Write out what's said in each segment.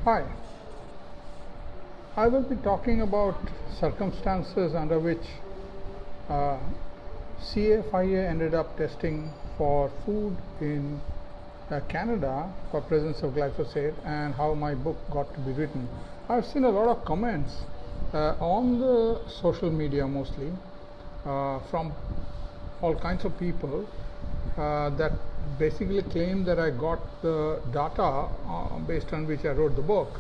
Hi, I will be talking about circumstances under which CFIA ended up testing for food in Canada for presence of glyphosate and how my book got to be written. I've seen a lot of comments on the social media mostly from all kinds of people that basically claim that I got the data based on which I wrote the book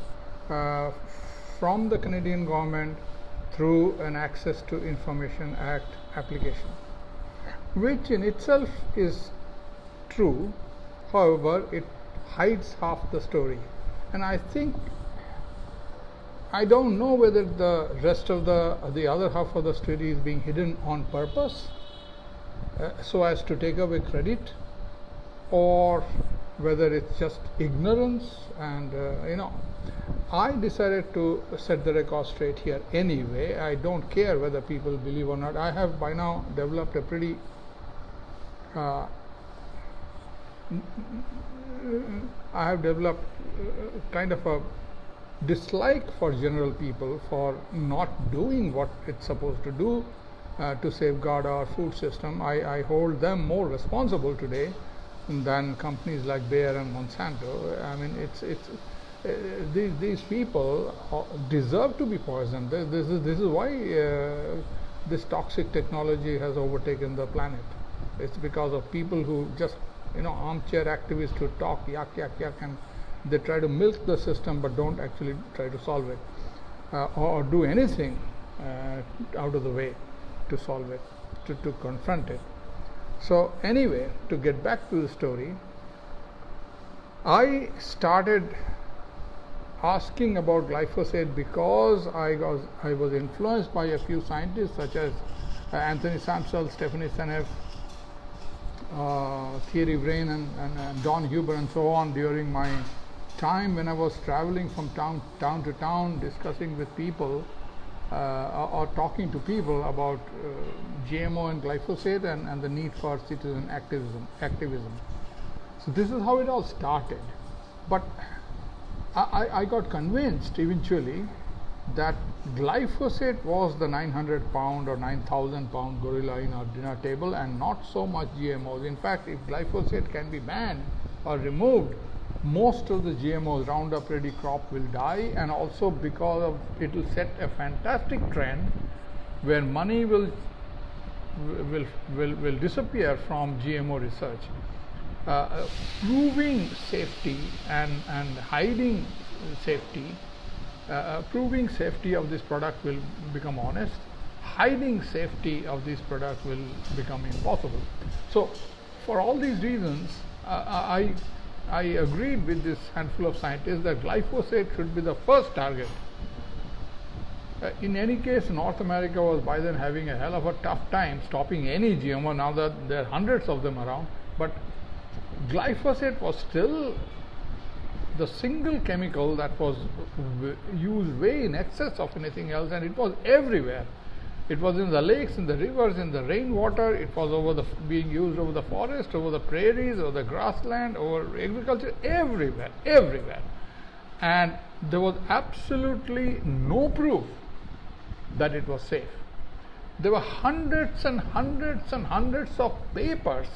from the Canadian government through an Access to Information Act application, which in itself is true. However, it hides half the story, and I don't know whether the rest of the other half of the story is being hidden on purpose so as to take away credit, or whether it's just ignorance. And I decided to set the record straight here anyway. I don't care whether people believe or not. I have by now developed a pretty kind of a dislike for general people for not doing what it's supposed to do to safeguard our food system. I hold them more responsible today than companies like Bayer and Monsanto. I mean, these people deserve to be poisoned. This is why this toxic technology has overtaken the planet. It's because of people who just armchair activists who talk yak, and they try to milk the system but don't actually try to solve it or do anything out of the way to solve it, to confront it. So anyway, to get back to the story, I started asking about glyphosate because I was influenced by a few scientists such as Anthony Samsel, Stephanie Seneff, Thierry Vrain and Don Huber and so on during my time when I was traveling from town to town discussing with people or talking to people about GMO and glyphosate and the need for citizen activism. So this is how it all started. But I got convinced eventually that glyphosate was the 900-pound or 9,000-pound gorilla in our dinner table and not so much GMOs. In fact, if glyphosate can be banned or removed, most of the GMOs, Roundup Ready crop, will die, and also because of it will set a fantastic trend where money will disappear from GMO research. Proving safety and hiding safety, proving safety of this product will become honest. Hiding safety of this product will become impossible. So for all these reasons, I agreed with this handful of scientists that glyphosate should be the first target. In any case, North America was by then having a hell of a tough time stopping any GMO. Now that there are hundreds of them around, but glyphosate was still the single chemical that was used way in excess of anything else, and it was everywhere. It was in the lakes, in the rivers, in the rainwater. It was being used over the forest, over the prairies, over the grassland, over agriculture, everywhere. And there was absolutely no proof that it was safe. There were hundreds and hundreds and hundreds of papers,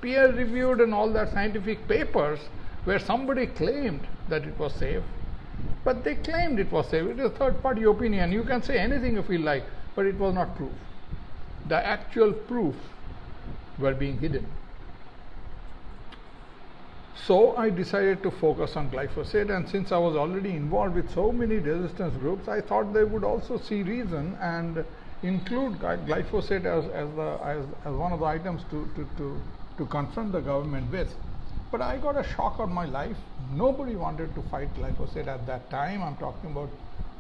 peer-reviewed and all that scientific papers, where somebody claimed that it was safe. But they claimed it was safe. It is a third-party opinion. You can say anything you feel like, but it was not proof. The actual proof were being hidden. So I decided to focus on glyphosate, and since I was already involved with so many resistance groups, I thought they would also see reason and include glyphosate as one of the items to confront the government with. But I got a shock on my life. Nobody wanted to fight glyphosate at that time. I'm talking about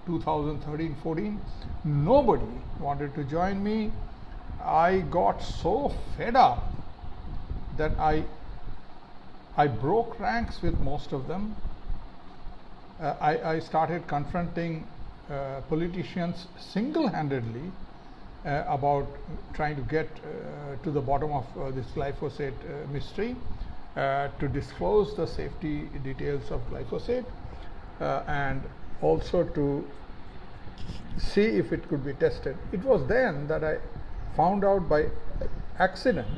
2013-14. Nobody wanted to join me. I got so fed up that I broke ranks with most of them. I started confronting politicians single-handedly about trying to get to the bottom of this glyphosate mystery, to disclose the safety details of glyphosate. and also to see if it could be tested. It was then that I found out by accident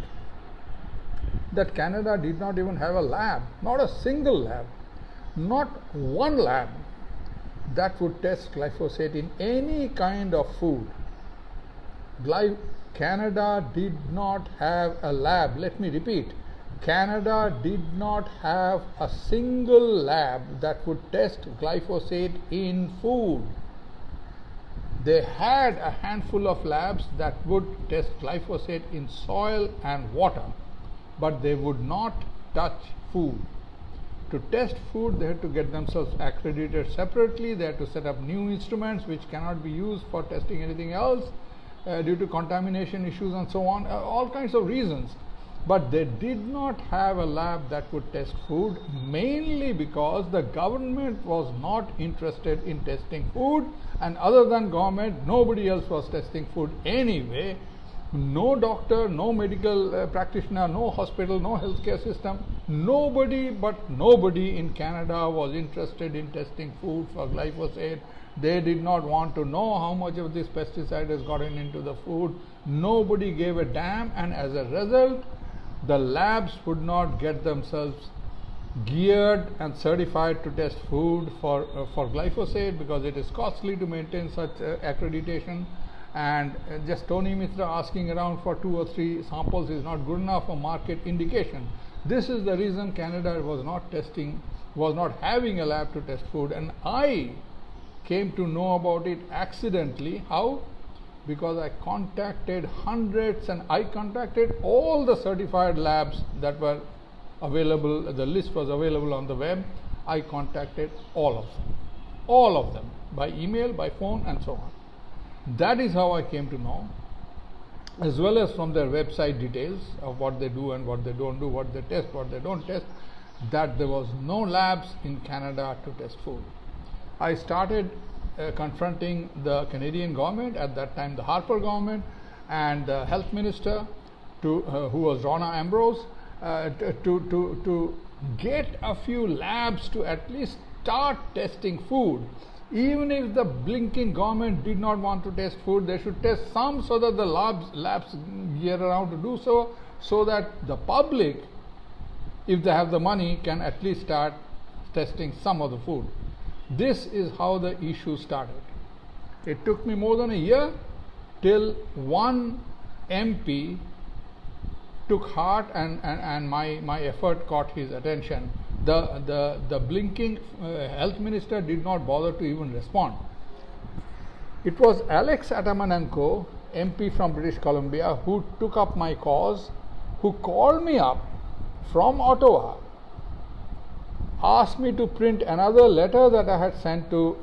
that Canada did not even have a lab, not a single lab, not one lab that would test glyphosate in any kind of food. Canada did not have a lab. Let me repeat, Canada did not have a single lab that would test glyphosate in food. They had a handful of labs that would test glyphosate in soil and water, but they would not touch food. To test food, they had to get themselves accredited separately. They had to set up new instruments which cannot be used for testing anything else due to contamination issues and so on, all kinds of reasons. But they did not have a lab that would test food, mainly because the government was not interested in testing food, and other than government, nobody else was testing food anyway. No doctor, no medical practitioner, no hospital, no healthcare system, nobody in Canada was interested in testing food for glyphosate. They did not want to know how much of this pesticide has gotten into the food. Nobody gave a damn, and as a result, the labs would not get themselves geared and certified to test food for glyphosate, because it is costly to maintain such accreditation, and just Tony Mitra asking around for 2 or 3 samples is not good enough for market indication. This is the reason Canada was not having a lab to test food, and I came to know about it accidentally. How? Because I contacted hundreds, and I contacted all the certified labs that were available. The list was available on the web. I contacted all of them by email, by phone, and so on. That is how I came to know, as well as from their website details of what they do and what they don't do, what they test, what they don't test, that there was no labs in Canada to test food. I started confronting the Canadian government, at that time the Harper government, and the health minister, who was Rona Ambrose, to get a few labs to at least start testing food. Even if the blinking government did not want to test food, they should test some, so that the labs gear around to do so that the public, if they have the money, can at least start testing some of the food. This is how the issue started. It took me more than a year till one MP took heart, and my effort caught his attention. The blinking health minister did not bother to even respond. It was Alex Atamanenko, MP from British Columbia, who took up my cause, who called me up from Ottawa, asked me to print another letter that I had sent to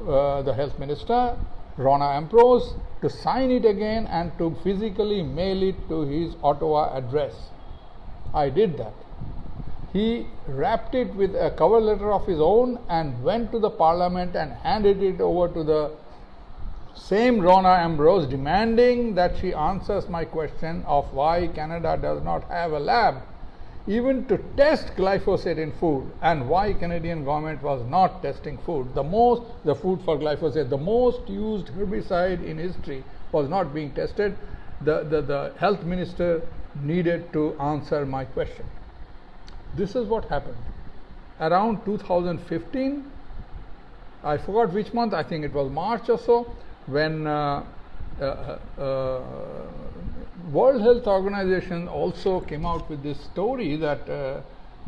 the health minister, Rona Ambrose, to sign it again and to physically mail it to his Ottawa address. I did that. He wrapped it with a cover letter of his own and went to the Parliament and handed it over to the same Rona Ambrose, demanding that she answers my question of why Canada does not have a lab even to test glyphosate in food, and why Canadian government was not testing food. The food for glyphosate, the most used herbicide in history, was not being tested. The health minister needed to answer my question. This is what happened. Around 2015, I forgot which month, I think it was March or so, when World Health Organization also came out with this story that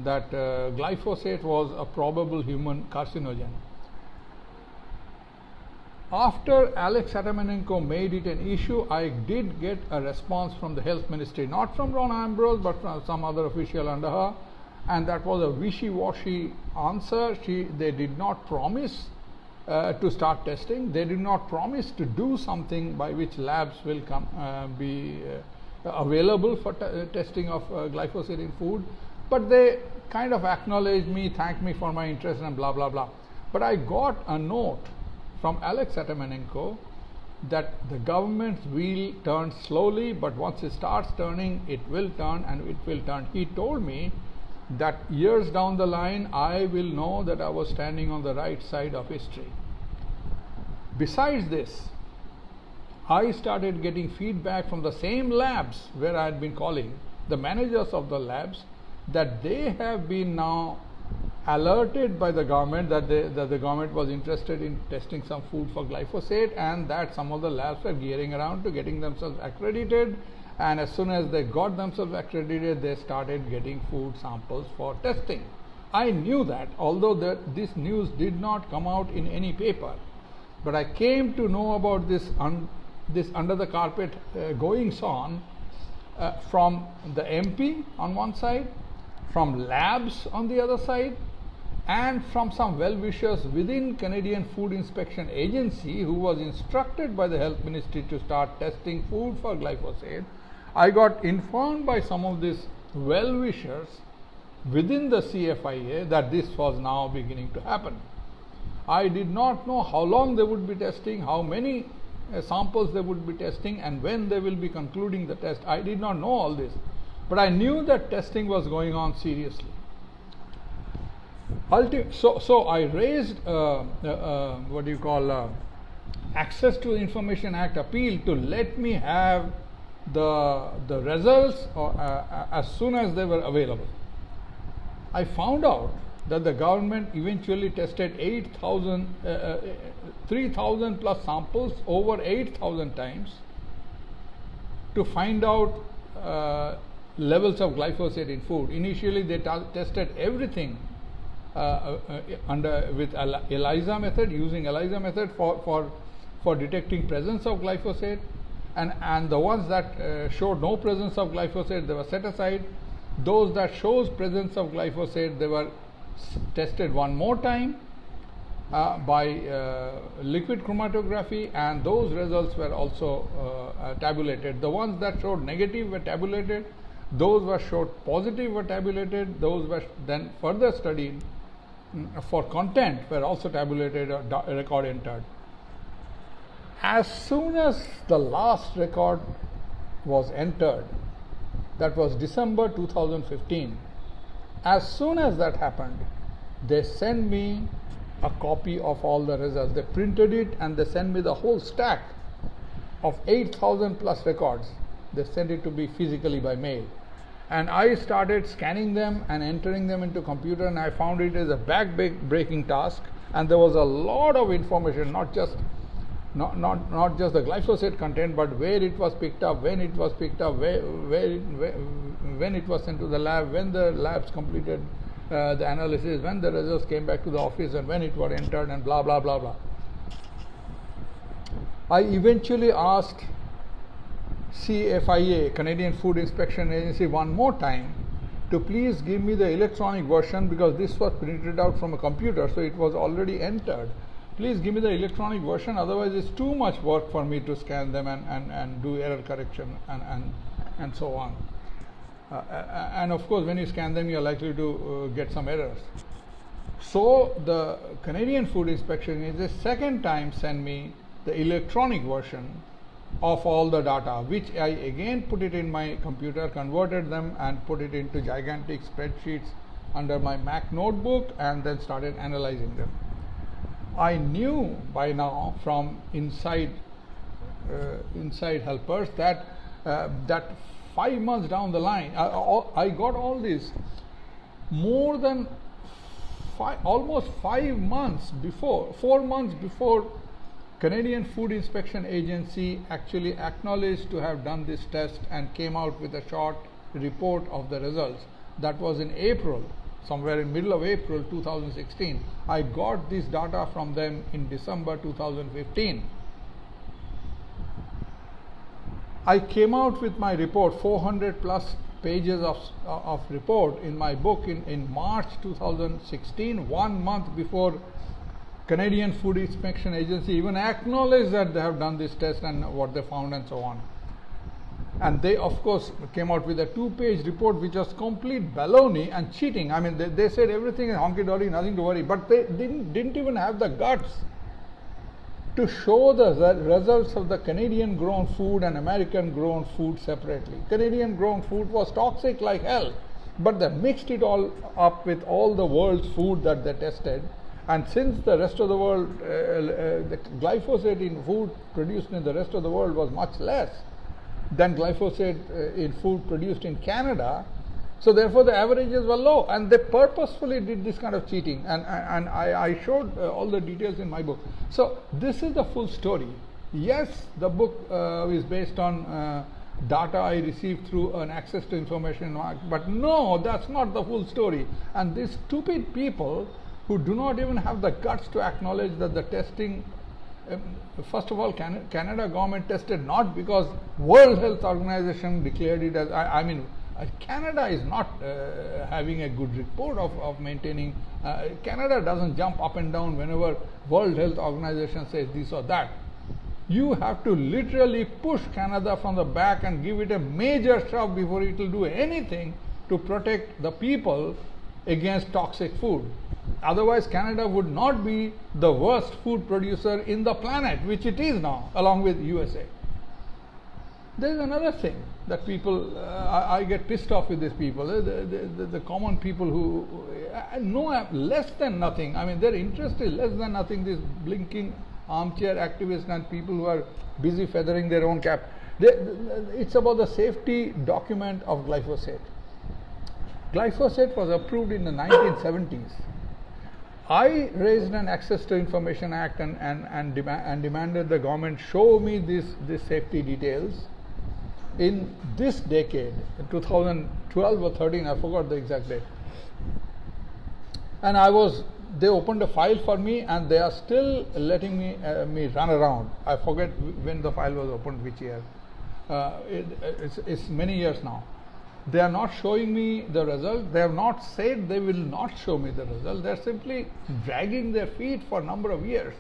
glyphosate was a probable human carcinogen. After Alex Atamanenko made it an issue, I did get a response from the health ministry, not from Rona Ambrose, but from some other official under her, and that was a wishy-washy answer. They did not promise to start testing. They did not promise to do something by which labs will be available for testing of glyphosate in food, but they kind of acknowledged me, thanked me for my interest, and blah blah blah. But I got a note from Alex Atamanenko that the government's wheel turns slowly, but once it starts turning, it will turn, and it will turn. He told me that years down the line I will know that I was standing on the right side of history. Besides this, I started getting feedback from the same labs where I had been calling, the managers of the labs, that they have been now alerted by the government that the government was interested in testing some food for glyphosate, and that some of the labs were gearing around to getting themselves accredited, and as soon as they got themselves accredited, they started getting food samples for testing. I knew that, although this news did not come out in any paper, but I came to know about this under the carpet goings on from the MP on one side, from labs on the other side, and from some well-wishers within Canadian Food Inspection Agency who was instructed by the Health Ministry to start testing food for glyphosate. I got informed by some of these well-wishers within the CFIA that this was now beginning to happen. I did not know how long they would be testing, how many samples they would be testing, and when they will be concluding the test. I did not know all this, but I knew that testing was going on seriously. So I raised Access to Information Act appeal to let me have the results as soon as they were available. I found out that the government eventually tested 3,000 plus samples over 8,000 times to find out levels of glyphosate in food. Initially, they tested everything with ELISA method, using ELISA method for detecting presence of glyphosate, and the ones that showed no presence of glyphosate, they were set aside. Those that shows presence of glyphosate, they were tested one more time by liquid chromatography, and those results were also tabulated. The ones that showed negative were tabulated, those were showed positive were tabulated, those were then further studied for content were also tabulated or record entered. As soon as the last record was entered, that was December 2015, as soon as that happened, they sent me a copy of all the results. They printed it and they sent me the whole stack of 8,000 plus records. They sent it to me physically by mail, and I started scanning them and entering them into computer, and I found it as a back-breaking task, and there was a lot of information, not just the glyphosate content, but where it was picked up, when it was picked up, when it was sent to the lab, when the labs completed the analysis, when the results came back to the office, and when it was entered, and blah blah blah blah. I eventually asked CFIA, Canadian Food Inspection Agency, one more time to please give me the electronic version, because this was printed out from a computer, so it was already entered. Please give me the electronic version, otherwise it's too much work for me to scan them and do error correction and so on. And of course, when you scan them, you're likely to get some errors. So the Canadian Food Inspection is the second time sent me the electronic version of all the data, which I again put it in my computer, converted them and put it into gigantic spreadsheets under my Mac notebook, and then started analyzing them. I knew by now from inside helpers that 5 months down the line, I got all this more than almost 4 months before Canadian Food Inspection Agency actually acknowledged to have done this test and came out with a short report of the results. That was in April, somewhere in middle of April 2016. I got this data from them in December 2015. I came out with my report, 400 plus pages of report in my book in March 2016, 1 month before Canadian Food Inspection Agency even acknowledged that they have done this test and what they found and so on. And they of course came out with a 2-page report which was complete baloney and cheating. I mean, they said everything is honky-dory, nothing to worry, but they didn't even have the guts to show the results of the Canadian grown food and American grown food separately. Canadian grown food was toxic like hell. but they mixed it all up with all the world's food that they tested. And since the rest of the world, the glyphosate in food produced in the rest of the world was much less than glyphosate in food produced in Canada, so therefore the averages were low, and they purposefully did this kind of cheating, and I showed all the details in my book. So this is the full story. Yes, the book is based on data I received through an access to information, but no, that's not the full story. And these stupid people who do not even have the guts to acknowledge that the testing, first of all, Canada government tested not because World Health Organization declared it as, Canada is not having a good report of maintaining, Canada doesn't jump up and down whenever World Health Organization says this or that. You have to literally push Canada from the back and give it a major shove before it will do anything to protect the people against toxic food. Otherwise, Canada would not be the worst food producer in the planet, which it is now, along with USA. There is another thing that people, I get pissed off with these people, the common people who know less than nothing. I mean, their interest is less than nothing, these blinking armchair activists and people who are busy feathering their own cap. It's about the safety document of glyphosate. Glyphosate was approved in the 1970s. I raised an Access to Information Act and demanded the government show me these safety details. In this decade, in 2012 or 13, I forgot the exact date. And they opened a file for me, and they are still letting me run around. I forget when the file was opened, which year. It's many years now. They are not showing me the result. They have not said they will not show me the result. They are simply dragging their feet for a number of years.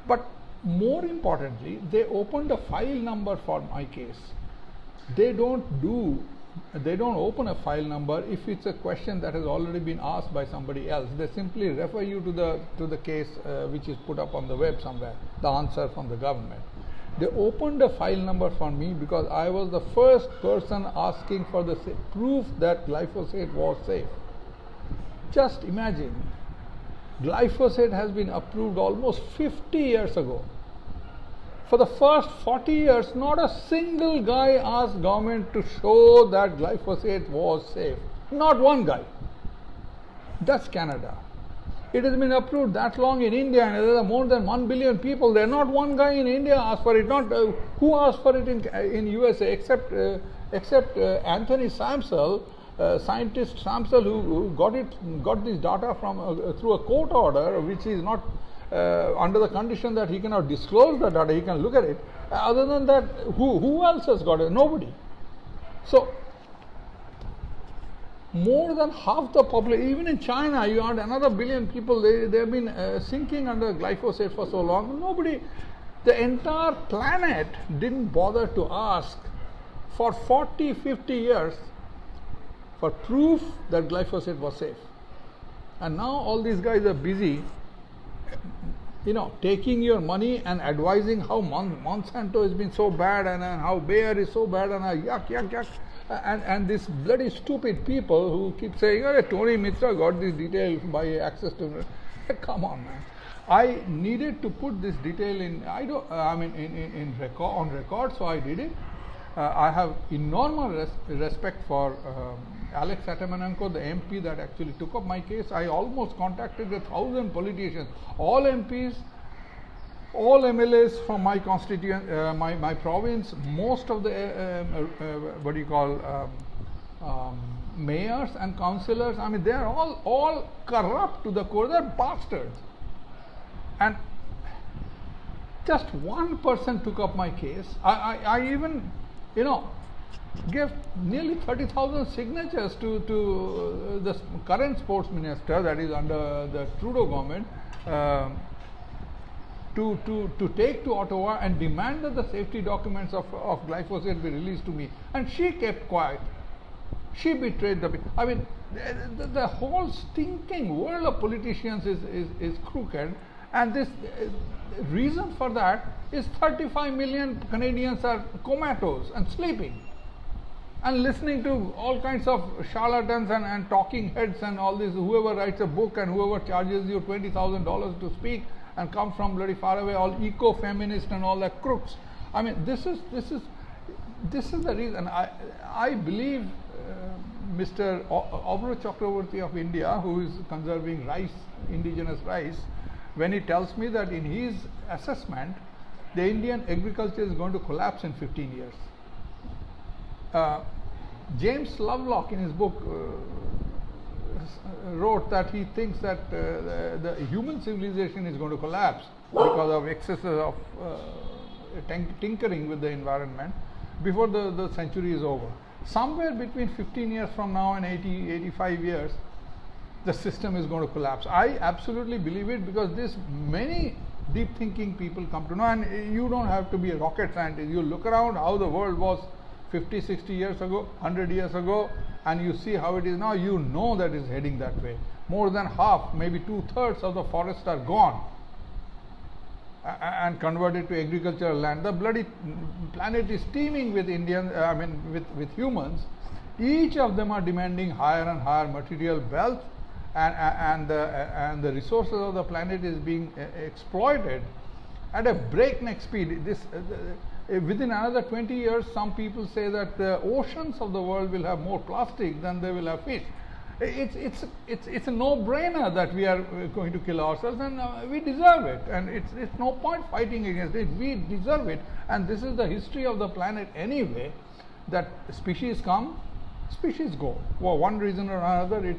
But more importantly, they opened a file number for my case. They don't open a file number if it's a question that has already been asked by somebody else. They simply refer you to the case which is put up on the web somewhere, the answer from the government. They opened a file number for me because I was the first person asking for the proof that glyphosate was safe. Just imagine, glyphosate has been approved almost 50 years ago. For the first 40 years, not a single guy asked government to show that glyphosate was safe. Not one guy. That's Canada. It has been approved that long in India, and there are more than 1 billion people there. Not one guy in India asked for it. Not who asked for it in USA except Anthony Samsel, scientist Samsel, who got this data from through a court order, which is not under the condition that he cannot disclose the data. He can look at it. Other than that, who else has got it? Nobody. So more than half the population, even in China, you had another billion people, they have been sinking under glyphosate for so long. Nobody, the entire planet didn't bother to ask for 40, 50 years for proof that glyphosate was safe. And now all these guys are busy, taking your money and advising how Monsanto has been so bad and how Bayer is so bad and yuck. And these bloody stupid people who keep saying, oh, Tony Mitra got this detail by access to. Come on, man. I needed to put this detail on record, so I did it. I have enormous respect for Alex Atamanenko, the MP that actually took up my case. I almost contacted 1,000 politicians, all MPs, all MLAs from my constituent, my province, most of the mayors and councillors. I mean, they are all corrupt to the core. They are bastards. And just one person took up my case. I even, gave nearly 30,000 signatures to the current sports minister, that is under the Trudeau government, to take to Ottawa and demand that the safety documents of glyphosate be released to me. And she kept quiet. She betrayed the. I mean, the whole stinking world of politicians is crooked, and this reason for that is 35 million Canadians are comatose and sleeping. and listening to all kinds of charlatans and talking heads and all this, whoever writes a book and whoever charges you $20,000 to speak and come from bloody far away, all eco-feminist and all that crooks. I mean, this is the reason I believe Mr. Obro Chakraborty of India, who is conserving rice, indigenous rice, when he tells me that in his assessment, the Indian agriculture is going to collapse in 15 years. James Lovelock in his book wrote that he thinks that the human civilization is going to collapse because of excesses of tinkering with the environment before the century is over. Somewhere between 15 years from now and 85 years, the system is going to collapse. I absolutely believe it, because this many deep thinking people come to know, and you don't have to be a rocket scientist. You look around how the world was 50, 60 years ago, 100 years ago, and you see how it is now, you know that it's heading that way. More than half, maybe 2/3 of the forests are gone and converted to agricultural land. The bloody planet is teeming with with humans. Each of them are demanding higher and higher material wealth, and the resources of the planet is being exploited at a breakneck speed. Within another 20 years, some people say that the oceans of the world will have more plastic than they will have fish. It's a no-brainer that we are going to kill ourselves, and we deserve it. And it's no point fighting against it. We deserve it, and this is the history of the planet anyway. That species come, species go. For one reason or another,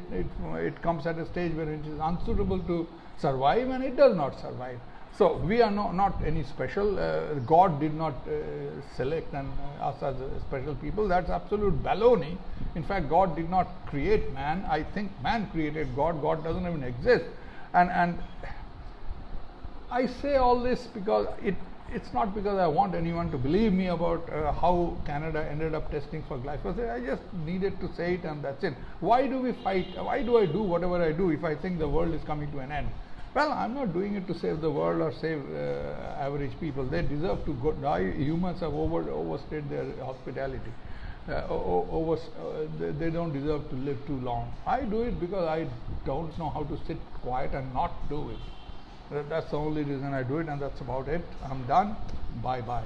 it comes at a stage where it is unsuitable to survive, and it does not survive. So we are not any special. God did not select us as a special people. That's absolute baloney. In fact, God did not create man. I think man created God. God doesn't even exist. And I say all this because it's not because I want anyone to believe me about how Canada ended up testing for glyphosate. I just needed to say it, and that's it. Why do we fight? Why do I do whatever I do if I think the world is coming to an end? Well, I'm not doing it to save the world or save average people. They deserve to die. Humans have overstayed their hospitality. They don't deserve to live too long. I do it because I don't know how to sit quiet and not do it. That's the only reason I do it, and that's about it. I'm done. Bye-bye.